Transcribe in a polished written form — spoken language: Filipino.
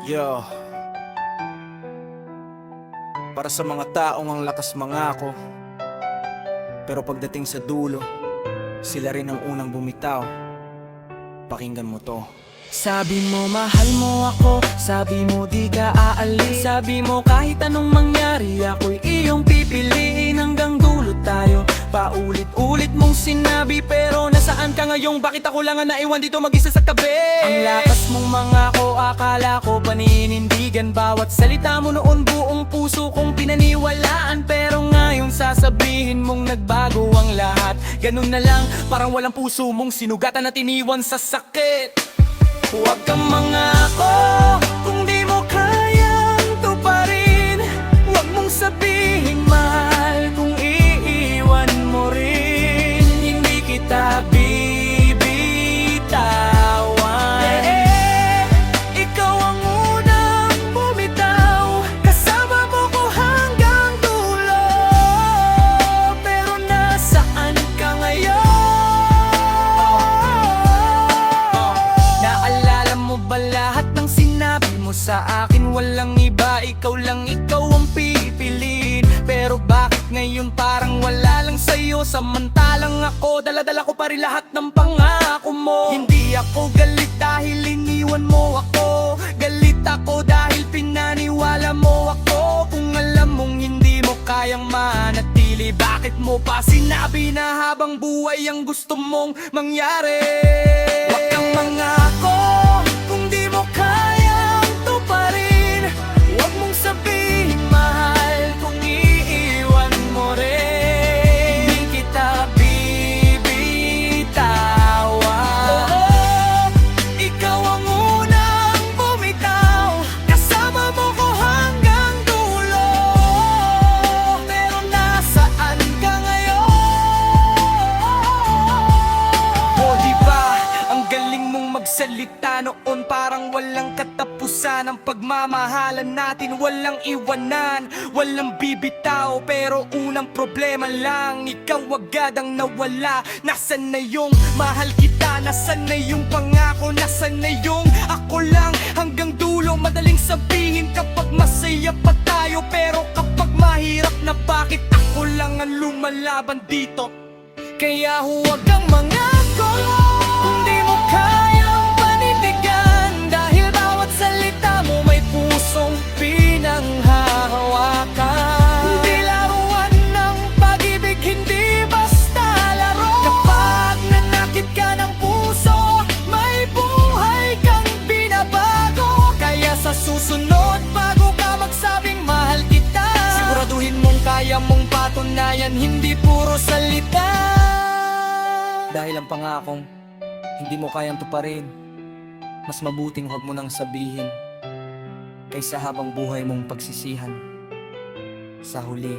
Yo, para sa mga taong ang lakas mangako, pero pagdating sa dulo, sila rin ang unang bumitaw. Pakinggan mo to. Sabi mo mahal mo ako, sabi mo di ka aalis, sabi mo kahit anong mangyari ako'y iyong pipiliin. Hanggang dulo tayo, paulit-ulit mong sinabi, pero nasaan ka ngayong bakit ako lang ang naiwan dito mag-isa sa tabi? Ang lakas mong mangako, akala ko paninindigan, bawat salita mo noon buong puso kong pinaniwalaan, pero ngayon sasabihin mong nagbago ang lahat. Ganun na lang, parang walang puso mong sinugatan at iniwan sa sakit. Huwag kang mangako kung di mo kayang tuparin. Huwag mong sabihin mahal kung iiwan mo rin. Hindi kita bibitawan. Ikaw ang unang bumitaw, kasama mo ko hanggang dulo, pero nasaan ka ngayon? Naalala mo ba lahat ng sinabi mo sa akin? Walang iba, ikaw lang, ikaw ang pipiliin. Pero bakit ngayon parang wala lang sa'yo? Samantalang ako, dala-dala ko pa rin lahat ng pangako mo. Hindi ako galit dahil iniwan mo ako, galit ako dahil pinaniwala mo ako. Kung alam mong hindi mo kayang manatili, bakit mo pa sinabi na habang buhay ang gusto mong mangyari? Huwag kang mangako kung di mo kayang tuparin. Huwag mong sabihin mahal kung iiwan mo rin. Hindi kita bibitawan. Ikaw ang unang bumitaw, kasama mo ko hanggang dulo, pero nasaan ka ngayon? O diba, ang galing mong magsalita noon, parang walang katapusan ang pagmamahalan natin. Walang iwanan, walang bibitaw, pero unang problema lang, ikaw agad ang nawala. Nasaan na yung mahal kita? Nasaan na yung pangako? Nasaan na yung ako lang hanggang dulo? Madaling sabihin kapag masaya pa tayo, pero kapag mahirap na, bakit ako lang ang lumalaban dito? Kaya huwag kang mangako kung di mo kayang panindigan, dahil bawat salita mo may pusong pinanghahawakan. Hindi laruan ng pag-ibig, hindi basta laro. Kapag nanakit ka ng puso, may buhay kang binabago. Kaya sa susunod, bago ka magsabing mahal kita, siguraduhin mong kaya mong patunayan, hindi puro salita. Dahil ang pangakong hindi mo kayang tuparin, mas mabuting huwag mo nang sabihin, kaysa habang buhay mong pagsisihan. Sa huli,